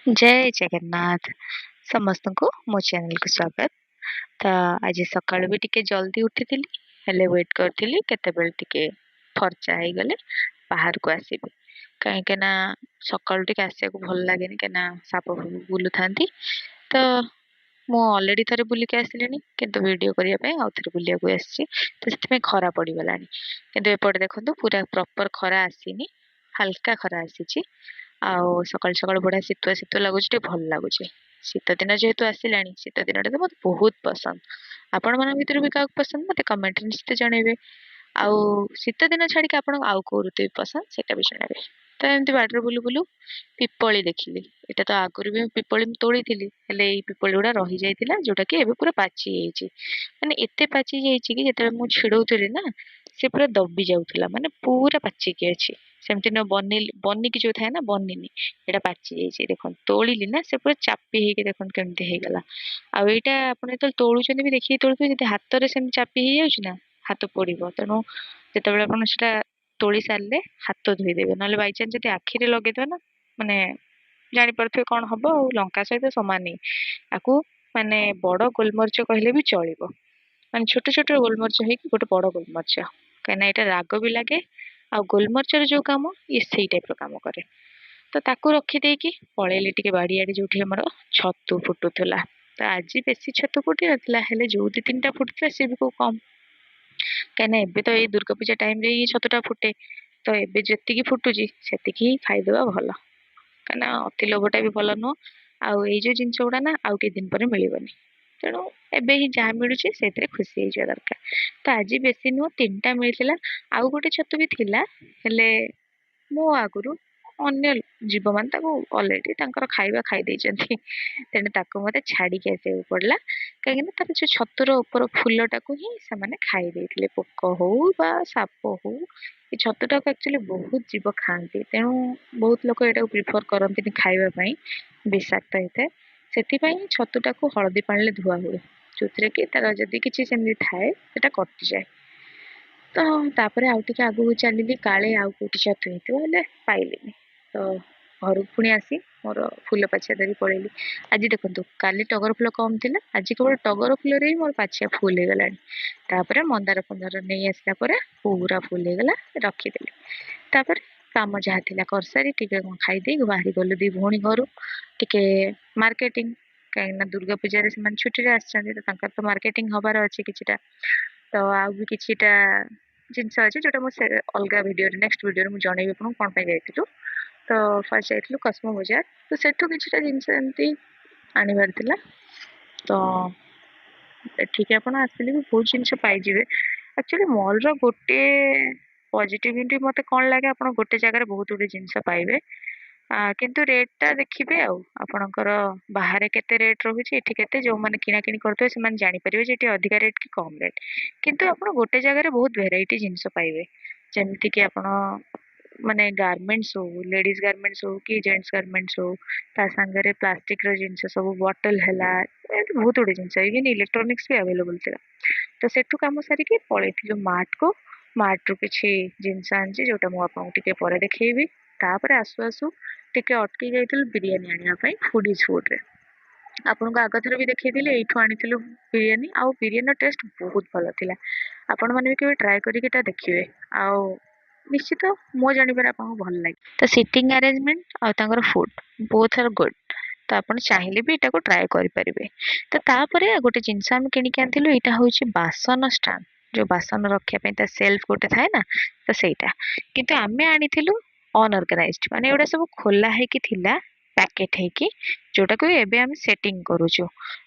जय जगन्नाथ ସମସ୍ତଙ୍କୁ ମୋ ଚ୍ୟାନେଲକୁ ସ୍ୱାଗତ। ତ ଆଜି ସକାଳୁ ବି ଟିକେ ଜଲ୍ଦି ଉଠିଥିଲି, ହେଲେ ୱେଟ୍ କରିଥିଲି କେତେବେଳେ ଟିକେ ଫର୍ଚ୍ଚା ହେଇଗଲେ ବାହାରକୁ ଆସିବି। କାହିଁକି ନା ସକାଳୁ ଟିକେ ଆସିବାକୁ ଭଲ ଲାଗେନି, କାହିଁକିନା ସାପ ଫାପ ବୁଲୁଥାନ୍ତି। ତ ମୁଁ ଅଲରେଡି ଥରେ ବୁଲିକି ଆସିଲିଣି, କିନ୍ତୁ ଭିଡ଼ିଓ କରିବା ପାଇଁ ଆଉ ଥରେ ବୁଲିବାକୁ ଆସିଛି। ତ ସେଥିପାଇଁ ଖରା ପଡ଼ିଗଲାଣି, କିନ୍ତୁ ଏପଟେ ଦେଖନ୍ତୁ ପୁରା ପ୍ରପର ଖରା ଆସିନି, ହାଲକା ଖରା ଆସିଛି। ଆଉ ସକାଳୁ ସକାଳୁ ବଢ଼ିଆ ଶୀତୁଆ ଶୀତୁଆ ଲାଗୁଛି, ଟିକେ ଭଲ ଲାଗୁଛି। ଶୀତ ଦିନ ଯେହେତୁ ଆସିଲାଣି, ଶୀତ ଦିନଟା ତ ମୋତେ ବହୁତ ପସନ୍ଦ। ଆପଣମାନଙ୍କ ଭିତରୁ ବି କାହାକୁ ପସନ୍ଦ ମୋତେ କମେଣ୍ଟରେ ନିଶ୍ଚିତ ଜଣେଇବେ। ଆଉ ଶୀତ ଦିନ ଛାଡ଼ିକି ଆପଣଙ୍କୁ ଆଉ କୋଉ ଋତୁ ବି ପସନ୍ଦ ସେଇଟା ବି ଜଣେଇବେ। ତ ଏମିତି ବାଡ଼ିରେ ବୁଲୁ ବୁଲୁ ପିପଳି ଦେଖିଲି। ଏଇଟା ତ ଆଗରୁ ବି ପିପଳି ମୁଁ ତୋଳିଥିଲି, ହେଲେ ଏଇ ପିପଳି ଗୁଡ଼ା ରହିଯାଇଥିଲା, ଯୋଉଟା କି ଏବେ ପୁରା ପାଚି ଯାଇଛି। ମାନେ ଏତେ ପାଚି ଯାଇଛି କି ଯେତେବେଳେ ମୁଁ ଛିଡ଼ଉଥିଲି ନା, ସେ ପୁରା ଦବି ଯାଉଥିଲା, ମାନେ ପୁରା ପାଚିକି ଅଛି। ସେମିତି ନ ବନିକି ଯୋଉ ଥାଏ ନା, ବନିନି, ଏଇଟା ପାଚି ଯାଇଛି। ଦେଖନ୍ତୁ ତୋଳିଲି ନା, ସେ ପୁରା ଚାପି ହେଇକି ଦେଖନ୍ତୁ କେମିତି ହେଇଗଲା। ଆଉ ଏଇଟା ଆପଣ ଯେତେବେଳେ ତୋଳୁଛନ୍ତି ବି ଦେଖିକି ତୋଳୁଥିବେ, ଯଦି ହାତରେ ସେମିତି ଚାପି ହେଇଯାଉଛି ନା, ହାତ ପୋଡ଼ିବ। ତେଣୁ ଯେତେବେଳେ ଆପଣ ସେଟା ତୋଳି ସାରିଲେ ହାତ ଧୋଇଦେବେ, ନହେଲେ ବାଇଚାନ୍ସ ଯଦି ଆଖିରେ ଲଗେଇଦେବେ ନା, ମାନେ ଜାଣିପାରୁଥିବେ କଣ ହବ। ଆଉ ଲଙ୍କା ସହିତ ସମାନ ଆକୁ, ମାନେ ବଡ ଗୋଲମରିଚ କହିଲେ ବି ଚଳିବ। ମାନେ ଛୋଟ ଛୋଟ ଗୋଲମରିଚ ହେଇକି ଗୋଟେ ବଡ ଗୋଲମରିଚ, କାହିଁକିନା ଏଇଟା ରାଗ ବି ଲାଗେ। ଆଉ ଗୋଲମରିଚର ଯୋଉ କାମ, ଇଏ ସେଇ ଟାଇପ ର କାମ କରେ। ତ ତାକୁ ରଖିଦେଇକି ପଳେଇଲି ଟିକେ ବାଡିଆଡେ, ଯୋଉଠି ଆମର ଛତୁ ଫୁଟୁଥିଲା। ତ ଆଜି ବେଶୀ ଛତୁ ଫୁଟି ନଥିଲା, ହେଲେ ଯୋଉ ଦି ତିନିଟା ଫୁଟିଥିଲା ସେ ବି କୋଉ କମ। କାହିଁକିନା ଏବେ ତ ଏଇ ଦୁର୍ଗା ପୂଜା ଟାଇମ ରେ ହିଁ ଛତୁଟା ଫୁଟେ। ତ ଏବେ ଯେତିକି ଫୁଟୁଛି ସେତିକି ହିଁ ଖାଇଦବା ଭଲ, କାହିଁକିନା ଅତି ଲୋଭଟା ବି ଭଲ ନୁହଁ। ଆଉ ଏଇ ଯୋଉ ଜିନିଷ ଗୁଡା ନା ଆଉ କିଛି ଦିନ ପରେ ମିଳିବନି। ତେଣୁ ଏବେ ହିଁ ଯାହା ମିଳୁଛି ସେଇଥିରେ ଖୁସି ହେଇଯିବା ଦରକାର। ତ ଆଜି ବେଶୀ ନୁହଁ, ତିନିଟା ମିଳିଥିଲା। ଆଉ ଗୋଟେ ଛତୁ ବି ଥିଲା, ହେଲେ ମୋ ଆଗରୁ ଅନ୍ୟ ଜୀବମାନେ ତାକୁ ଅଲରେଡି ତାଙ୍କର ଖାଇବା ଖାଇ ଦେଇଛନ୍ତି। ତେଣୁ ତାକୁ ମତେ ଛାଡିକି ଆସିବାକୁ ପଡିଲା, କାହିଁକିନା ତାର ଯୋଉ ଛତୁର ଉପର ଫୁଲଟାକୁ ହିଁ ସେମାନେ ଖାଇ ଦେଇଥିଲେ। ପୋକ ହଉ ବା ସାପ ହଉ, ଏ ଛତୁଟାକୁ ଆକ୍ଚୁଆଲି ବହୁତ ଜୀବ ଖାଆନ୍ତି। ତେଣୁ ବହୁତ ଲୋକ ଏଟାକୁ ପ୍ରିଫର କରନ୍ତିନି ଖାଇବା ପାଇଁ, ବିଷାକ୍ତ ହେଇଥାଏ। ସେଥିପାଇଁ ଛତୁଟାକୁ ହଳଦୀ ପାଣିରେ ଧୁଆ ହୁଏ, ଯୋଉଥିରେ କି ତାର ଯଦି କିଛି ସେମିତି ଥାଏ ସେଟା କଟିଯାଏ। ତ ତାପରେ ଆଉ ଟିକେ ଆଗକୁ ଚାଲିଲି, କାଳେ ଆଉ କୋଉଠି ଛତୁ ହେଇଥିବ, ହେଲେ ପାଇଲିନି। ତ ଘରକୁ ପୁଣି ଆସି ମୋର ଫୁଲ ପାଛିଆ ଧରି ପଳେଇଲି। ଆଜି ଦେଖନ୍ତୁ, କାଲି ଟଗର ଫୁଲ କମ ଥିଲା, ଆଜି କେବଳ ଟଗର ଫୁଲରେ ହିଁ ମୋର ପାଛିଆ ଫୁଲ ହେଇଗଲାଣି। ତାପରେ ମନ୍ଦାର ଫନ୍ଦାର ନେଇ ଆସିଲା ପରେ ପୁରା ଫୁଲ ହେଇଗଲା, ରଖିଦେଲି। ତାପରେ କାମ ଯାହା ଥିଲା କରିସାରି ଟିକେ କଣ ଖାଇଦେଇ ବାହାରି ଗଲୁ ଦି ଭଉଣୀ ଘରୁ ଟିକେ ମାର୍କେଟିଂ। କାହିଁକିନା ଦୁର୍ଗା ପୂଜାରେ ସେମାନେ ଛୁଟିରେ ଆସିଛନ୍ତି, ତ ତାଙ୍କର ତ ମାର୍କେଟିଂ ହବାର ଅଛି କିଛିଟା। ତ ଆଉ ବି କିଛିଟା ଜିନିଷ ଅଛି ଯୋଉଟା ମୁଁ ସେ ଅଲଗା ଭିଡିଓରେ, ନେକ୍ସଟ ଭିଡିଓରେ ମୁଁ ଜଣେଇବି ଆପଣଙ୍କୁ କଣ ପାଇଁ ଯାଇଥିଲୁ। ତ ଫାର୍ଷ୍ଟ ଯାଇଥିଲୁ କସ୍ମୋ ବଜାର, ତ ସେଠୁ କିଛିଟା ଜିନିଷ ଏମିତି ଆଣିବାର ଥିଲା। ତ ଏଠିକି ଆପଣ ଆସିଲେ ବି ବହୁତ ଜିନିଷ ପାଇଯିବେ। ଆକ୍ଚୁଆଲି ମଲର ଗୋଟେ ପଜିଟିଭିଟି ମତେ କଣ ଲାଗେ, ଆପଣ ଗୋଟେ ଜାଗାରେ ବହୁତ ଗୁଡେ ଜିନିଷ ପାଇବେ। କିନ୍ତୁ ରେଟ୍ ଟା ଦେଖିବେ, ଆଉ ଆପଣଙ୍କର ବାହାରେ କେତେ ରେଟ୍ ରହୁଛି, ଏଠି କେତେ। ଯୋଉମାନେ କିଣା କିଣି କରୁଥିବେ ସେମାନେ ଜାଣିପାରିବେ ଯେ ଏଠି ଅଧିକା ରେଟ୍ କି କମ ରେଟ୍। କିନ୍ତୁ ଆପଣ ଗୋଟେ ଜାଗାରେ ବହୁତ ଭେରାଇଟି ଜିନିଷ ପାଇବେ, ଯେମିତି କି ଆପଣ ମାନେ ଗାର୍ମେଣ୍ଟସ ହଉ, ଲେଡିଜ ଗାର୍ମେଣ୍ଟସ ହଉ କି ଜେଣ୍ଟସ ଗାର୍ମେଣ୍ଟସ ହଉ, ତା ସାଙ୍ଗରେ ପ୍ଲାଷ୍ଟିକ ର ଜିନିଷ ସବୁ, ବଟଲ ହେଲା, ଏମିତି ବହୁତ ଗୁଡେ ଜିନିଷ, ଇଭେନ ଇଲେକ୍ଟ୍ରୋନିକ୍ସ ବି ଆଭେଲେବୁଲ ଥିଲା। ତ ସେଠୁ କାମ ସାରିକି ପଳେଇଥିଲୁ ମାର୍ଟ କୁ। ମାର୍ଟ ରୁ କିଛି ଜିନିଷ ଆଣିଛି, ଯୋଉଟା ମୁଁ ଆପଣଙ୍କୁ ଟିକେ ପରେ ଦେଖେଇବି। ତାପରେ ଆସୁ ଆସୁ ଟିକେ ଅଟକି ଯାଇଥିଲୁ ବିରିୟାନୀ ଆଣିବା ପାଇଁ ଫୁଡିଜ ଫୁଡରେ। ଆପଣଙ୍କୁ ଆଗଥର ବି ଦେଖେଇଥିଲି, ଏଇଠୁ ଆଣିଥିଲୁ ବିରିୟାନୀ। ଆଉ ବିରିୟାନୀର ଟେଷ୍ଟ ବହୁତ ଭଲ ଥିଲା। ଆପଣ ମାନେ ବି କେବେ ଟ୍ରାଏ କରିକି ଏଟା ଦେଖିବେ। ଆଉ ନିଶ୍ଚିତ ମୋ ଜାଣିବାରେ ଆପଣଙ୍କୁ ଭଲ ଲାଗେ। ତ ସିଟିଂ ଆରେଞ୍ଜମେଣ୍ଟ ଆଉ ତାଙ୍କର ଫୁଡ ବୋଥ ଆର ଗୁଡ। ତ ଆପଣ ଚାହିଁଲେ ବି ଏଟାକୁ ଟ୍ରାଏ କରିପାରିବେ। ତ ତାପରେ ଗୋଟେ ଜିନିଷ ଆମେ କିଣିକି ଆଣିଥିଲୁ, ଏଇଟା ହଉଛି ବାସନ ଷ୍ଟାଣ୍ଡ। ଯୋଉ ବାସନ ରଖିବା ପାଇଁ ତା ସେଲ୍ଫ ଗୋଟେ ଥାଏ ନା, ତ ସେଇଟା। କିନ୍ତୁ ଆମେ ଆଣିଥିଲୁ ଅନଅର୍ଗାନାଇଜଡ, ମାନେ ଏଗୁଡା ସବୁ ଖୋଲା ହେଇକି ଥିଲା, ପ୍ୟାକେଟ ହେଇକି, ଯୋଉଟାକୁ ଏବେ ଆମେ ସେଟିଂ କରୁଛୁ।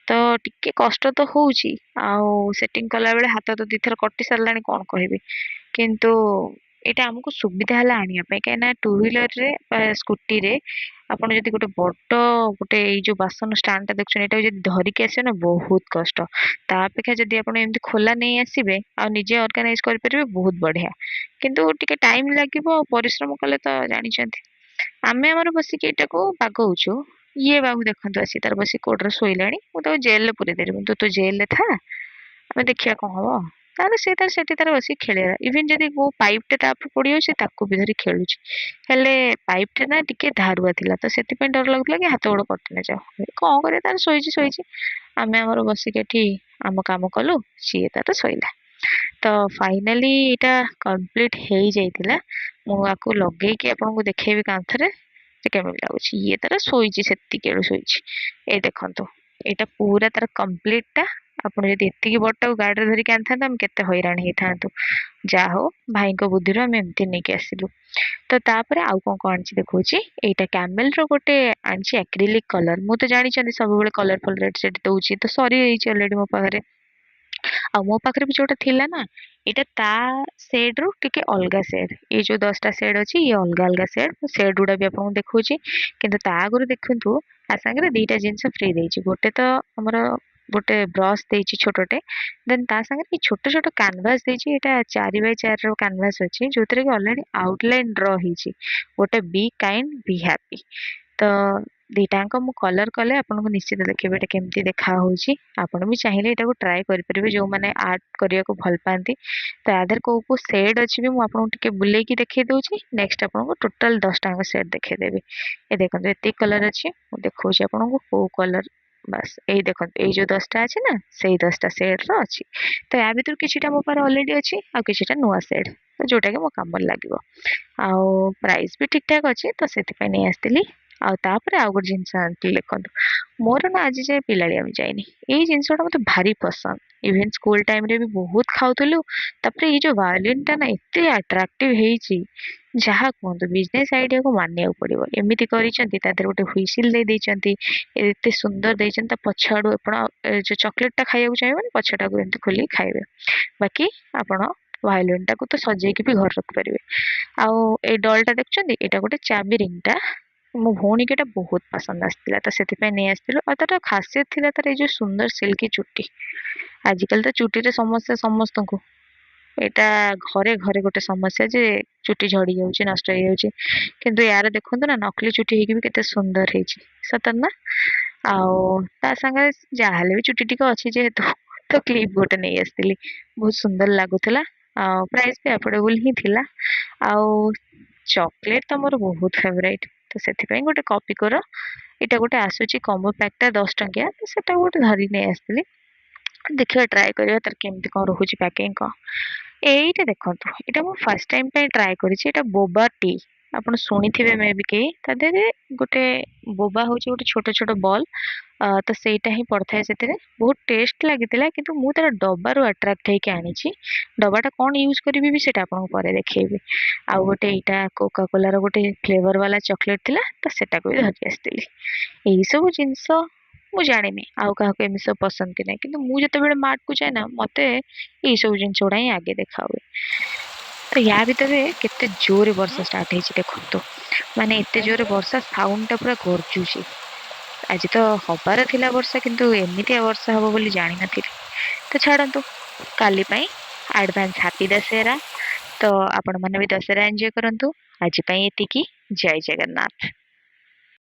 ତ ଟିକେ କଷ୍ଟ ତ ହଉଛି, ଆଉ ସେଟିଂ କଲା ବେଳେ ହାତ ତ ଦିଥର କଟି ସାରିଲାଣି, କଣ କହିବି। କିନ୍ତୁ ଏଇଟା ଆମକୁ ସୁବିଧା ହେଲା ଆଣିବା ପାଇଁ, କାହିଁକିନା ଟୁ ହ୍ୱିଲରରେ ବା ସ୍କୁଟିରେ ଆପଣ ଯଦି ଗୋଟେ ବଡ ଗୋଟେ ଏଇ ଯୋଉ ବାସନ ଷ୍ଟାଣ୍ଡ ଟା ଦେଖୁଛନ୍ତି, ଏଟାକୁ ଯଦି ଧରିକି ଆସିବେ ନା ବହୁତ କଷ୍ଟ। ତା ଅପେକ୍ଷା ଯଦି ଆପଣ ଏମିତି ଖୋଲା ନେଇ ଆସିବେ ଆଉ ନିଜେ ଅର୍ଗାନାଇଜ କରିପାରିବେ, ବହୁତ ବଢିଆ। କିନ୍ତୁ ଟିକେ ଟାଇମ ଲାଗିବ, ଆଉ ପରିଶ୍ରମ କଲେ ତ ଜାଣିଛନ୍ତି। ଆମେ ଆମର ବସିକି ଏଇଟାକୁ ବାଗଉଛୁ। ଇଏ ବାବୁ ଦେଖନ୍ତୁ ଆସି ତାର ବସି କୋର୍ଟରେ ଶୋଇଲାଣି। ମୁଁ ତାକୁ ଜେଲରେ ପୁରେଇ ଦେବି, ତୁ ତ ଜେଲରେ ଥା, ଆମେ ଦେଖିବା କଣ ହବ। ତାହେଲେ ସେ ତାର ସେଠି ତାର ବସି ଖେଳିଲା। ଇଭେନ ଯଦି କୋଉ ପାଇପଟେ ତା ଉପରେ ପଡିଯାଉଛି ତାକୁ ବି ଧରି ଖେଳୁଛି। ହେଲେ ପାଇପଟା ନା ଟିକେ ଧାରୁଆ ଥିଲା ତ ସେଥିପାଇଁ ଡର ଲାଗୁଥିଲା କି ହାତ ଗୋଡ କଟି ନ ଯାଉ। କଣ କରିବା ତାର ଶୋଇଛି ଶୋଇଛି। ଆମେ ଆମର ବସିକି ଏଠି ଆମ କାମ କଲୁ, ସିଏ ତାର ଶୋଇଲା। ତ ଫାଇନାଲି ଏଇଟା କମ୍ପ୍ଲିଟ ହେଇଯାଇଥିଲା। ମୁଁ ଆକୁ ଲଗେଇକି ଆପଣଙ୍କୁ ଦେଖେଇବି କାନ୍ଥରେ ଯେ କେମିତି ଲାଗୁଛି। ଇଏ ତାର ଶୋଇଛି, ସେତିକି ବେଳୁ ଶୋଇଛି। ଏଇ ଦେଖନ୍ତୁ, ଏଇଟା ପୁରା ତାର କମ୍ପ୍ଲିଟ ଟା। ଆପଣ ଯଦି ଏତିକି ବଡଟାକୁ ଗାଡିରେ ଧରିକି ଆଣିଥାନ୍ତେ ଆମେ କେତେ ହଇରାଣ ହେଇଥାନ୍ତୁ। ଯାହା ହଉ ଭାଇଙ୍କ ବୁଦ୍ଧିରୁ ଆମେ ଏମିତି ନେଇକି ଆସିଲୁ। ତ ତାପରେ ଆଉ କଣ କଣ ଆଣିଛି ଦେଖଉଛି। ଏଇଟା କ୍ୟାମେଲ ର ଗୋଟେ ଆଣିଛି ଆକ୍ରିଲିକ କଲର। ମୁଁ ତ ଜାଣିଛନ୍ତି ସବୁବେଳେ କଲର ଫଲର ଏଠି ସେଠି ଦଉଛି, ତ ସରିଯାଇଛି ଅଲରେଡି ମୋ ପାଖରେ। ଆଉ ମୋ ପାଖରେ ବି ଯୋଉଟା ଥିଲା ନା, ଏଇଟା ତା ସେଡ ରୁ ଟିକେ ଅଲଗା ସେଡ। ଏଇ ଯୋଉ 10ଟା ସେଡ ଅଛି ଇଏ ଅଲଗା ଅଲଗା ସେଡ। ସେଡ ଗୁଡା ବି ଆପଣଙ୍କୁ ଦେଖଉଛି। କିନ୍ତୁ ତା ଆଗରୁ ଦେଖନ୍ତୁ, ତା ସାଙ୍ଗରେ ଦିଟା ଜିନିଷ ଫ୍ରି ଦେଇଛି। ଗୋଟେ ତ ଆମର ଗୋଟେ ବ୍ରଶ ଦେଇଛି ଛୋଟଟେ। ଦେନ୍ ତା ସାଙ୍ଗରେ ଏଇ ଛୋଟ ଛୋଟ କାନଭାସ ଦେଇଛି। ଏଇଟା 4x4 ର କାନଭାସ ଅଛି, ଯୋଉଥିରେ କି ଅଲରେଡି ଆଉଟଲାଇନ ଡ୍ର ହେଇଛି। ଗୋଟେ ବି କାଇଣ୍ଡ ବି ହ୍ୟାପି। ତ ଦିଟାଙ୍କ ମୁଁ କଲର କଲେ ଆପଣଙ୍କୁ ନିଶ୍ଚିତ ଦେଖେଇବି ଏଟା କେମିତି ଦେଖା ହଉଛି। ଆପଣ ବି ଚାହିଁଲେ ଏଟାକୁ ଟ୍ରାଏ କରିପାରିବେ, ଯୋଉମାନେ ଆର୍ଟ କରିବାକୁ ଭଲ ପାଆନ୍ତି। ତ ୟା ଦେହରେ କୋଉ କୋଉ ସେଡ୍ ଅଛି ବି ମୁଁ ଆପଣଙ୍କୁ ଟିକେ ବୁଲେଇକି ଦେଖେଇ ଦଉଛି। ନେକ୍ସଟ ଆପଣଙ୍କୁ ଟୋଟାଲ 10ଟାଙ୍କ ସେଟ୍ ଦେଖେଇଦେବି। ଏ ଦେଖନ୍ତୁ ଏତିକି କଲର ଅଛି, ମୁଁ ଦେଖଉଛି ଆପଣଙ୍କୁ କୋଉ କଲର। ବାସ୍ ଏଇ ଦେଖନ୍ତୁ, ଏଇ ଯୋଉ 10ଟା ଅଛି ନା, ସେଇ 10ଟା ସେଡ୍ ର ଅଛି। ତ ୟା ଭିତରୁ କିଛିଟା ମୋ ପାଖରେ ଅଲରେଡି ଅଛି, ଆଉ କିଛିଟା ନୂଆ ସେଡ୍, ତ ଯୋଉଟା କି ମୋ କାମରେ ଲାଗିବ। ଆଉ ପ୍ରାଇସ୍ ବି ଠିକ ଠାକ ଅଛି, ତ ସେଥିପାଇଁ ନେଇ ଆସିଥିଲି। ଆଉ ତାପରେ ଆଉ ଗୋଟେ ଜିନିଷ ଆଣିଥିଲି ଦେଖନ୍ତୁ। ମୋର ନା ଆଜି ଯାଏ ପିଲାଳିଆମି ଯାଇନି। ଏଇ ଜିନିଷଟା ମତେ ଭାରି ପସନ୍ଦ। ଇଭେନ ସ୍କୁଲ ଟାଇମ ରେ ବି ବହୁତ ଖାଉଥିଲୁ। ତାପରେ ଏଇ ଯୋଉ ଭାୟୋଲିନ ଟା ନା ଏତେ ଆଟ୍ରାକ୍ଟିଭ ହେଇଛି, ଯାହା କୁହନ୍ତୁ ବିଜନେସ ଆଇଡିଆକୁ ମାନିବାକୁ ପଡିବ। ଏମିତି କରିଛନ୍ତି, ତା ଦେହରେ ଗୋଟେ ହୁଇସିଲ ଦେଇ ଦେଇଛନ୍ତି, ଏତେ ସୁନ୍ଦର ଦେଇଛନ୍ତି। ତା ପଛ ଆଡୁ ଆପଣ ଯୋଉ ଚକୋଲେଟ ଟା ଖାଇବାକୁ ଚାହିଁବେନି, ପଛଟାକୁ ଏମିତି ଖୋଲିକି ଖାଇବେ। ବାକି ଆପଣ ଭାୟୋଲିନ ଟାକୁ ତ ସଜେଇକି ବି ଘରେ ରଖିପାରିବେ। ଆଉ ଏଇ ଡଲ୍ ଟା ଦେଖୁଛନ୍ତି, ଏଇଟା ଗୋଟେ ଚାବି ରିଙ୍ଗ ଟା। ମୋ ଭଉଣୀକି ଏଟା ବହୁତ ପସନ୍ଦ ଆସିଥିଲା, ତ ସେଥିପାଇଁ ନେଇ ଆସିଥିଲୁ। ଆଉ ତାର ଖାସିୟତ ଥିଲା ତାର ଏଇ ଯୋଉ ସୁନ୍ଦର ସିଲ୍କି ଚୁଟି। ଆଜିକାଲି ତ ଚୁଟିରେ ସମସ୍ୟା ସମସ୍ତଙ୍କୁ। ଏଇଟା ଘରେ ଘରେ ଗୋଟେ ସମସ୍ୟା ଯେ ଚୁଟି ଝଡି ଯାଉଛି, ନଷ୍ଟ ହେଇଯାଉଛି। କିନ୍ତୁ ୟାର ଦେଖନ୍ତୁ ନା, ନକଲି ଚୁଟି ହେଇକି ବି କେତେ ସୁନ୍ଦର ହେଇଛି, ସତରେ ନା। ଆଉ ତା ସାଙ୍ଗରେ ଯାହାହେଲେ ବି ଚୁଟି ଟିକେ ଅଛି ଯେହେତୁ, ତ କ୍ଲିପ ଗୋଟେ ନେଇ ଆସିଥିଲି। ବହୁତ ସୁନ୍ଦର ଲାଗୁଥିଲା। ଆଉ ପ୍ରାଇସ୍ ବି ଆଫୋର୍ଡେବଲ ହିଁ ଥିଲା। ଆଉ ଚକୋଲେଟ ତ ମୋର ବହୁତ ଫେଭରାଇଟ, ତ ସେଥିପାଇଁ ଗୋଟେ କପି କର। ଏଇଟା ଗୋଟେ ଆସୁଛି କମ୍ବୋ ପ୍ୟାକ୍ ଟା 10 ଟଙ୍କିଆ, ତ ସେଟା ଗୋଟେ ଧରି ନେଇ ଆସିଥିଲି। ଦେଖିବା ଟ୍ରାଏ କରିବା ତାର କେମିତି କଣ ରହୁଛି ପ୍ୟାକିଂ କଣ। ଏଇଟା ଦେଖନ୍ତୁ, ଏଇଟା ମୁଁ ଫାଷ୍ଟ ଟାଇମ ପାଇଁ ଟ୍ରାଏ କରିଛି। ଏଇଟା ବୋବା ଟି, ଆପଣ ଶୁଣିଥିବେ ମେ ବି କେହି। ତା ଦେହରେ ଗୋଟେ ବୋବା ହଉଛି ଗୋଟେ ଛୋଟ ଛୋଟ ବଲ୍। ତ ସେଇଟା ହିଁ ପଡିଥାଏ ସେଥିରେ। ବହୁତ ଟେଷ୍ଟ ଲାଗିଥିଲା, କିନ୍ତୁ ମୁଁ ତାର ଡବାରୁ ଆଟ୍ରାକ୍ଟ ହେଇକି ଆଣିଛି। ଡବାଟା କଣ ୟୁଜ କରିବି ବି ସେଇଟା ଆପଣଙ୍କୁ ପରେ ଦେଖେଇବି। ଆଉ ଗୋଟେ ଏଇଟା କୋକା କୋଲାର ଗୋଟେ ଫ୍ଲେଭର ବାଲା ଚକୋଲେଟ ଥିଲା, ତ ସେଟାକୁ ବି ଧରିକି ଆସିଥିଲି। ଏଇ ସବୁ ଜିନିଷ ମୁଁ ଜାଣିନି ଆଉ କାହାକୁ ଏମିତି ସବୁ ପସନ୍ଦ କି ନାହିଁ, କିନ୍ତୁ ମୁଁ ଯେତେବେଳେ ମାର୍ଟ କୁ ଯାଏ ନା, ମତେ ଏଇ ସବୁ ଜିନିଷ ଗୁଡା ହିଁ ଆଗେ ଦେଖା ହୁଏ। ତ ୟା ଭିତରେ କେତେ ଜୋରେ ବର୍ଷା ଷ୍ଟାର୍ଟ ହେଇଛି ଦେଖନ୍ତୁ। ମାନେ ଏତେ ଜୋରେ ବର୍ଷା, ସାଉଣ୍ଡ ଟା ପୁରା ଗର୍ଜୁଛି। ଆଜି ତ ହବାର ଥିଲା ବର୍ଷା, କିନ୍ତୁ ଏମିତିଆ ବର୍ଷା ହବ ବୋଲି ଜାଣିନଥିଲି। ତ ଛାଡନ୍ତୁ, କାଲି ପାଇଁ ଆଡଭାନ୍ସ ହାପି ଦଶହରା। ତ ଆପଣ ମାନେ ବି ଦଶହରା ଏଞ୍ଜୟ କରନ୍ତୁ। ଆଜି ପାଇଁ ଏତିକି। ଜୟ ଜଗନ୍ନାଥ।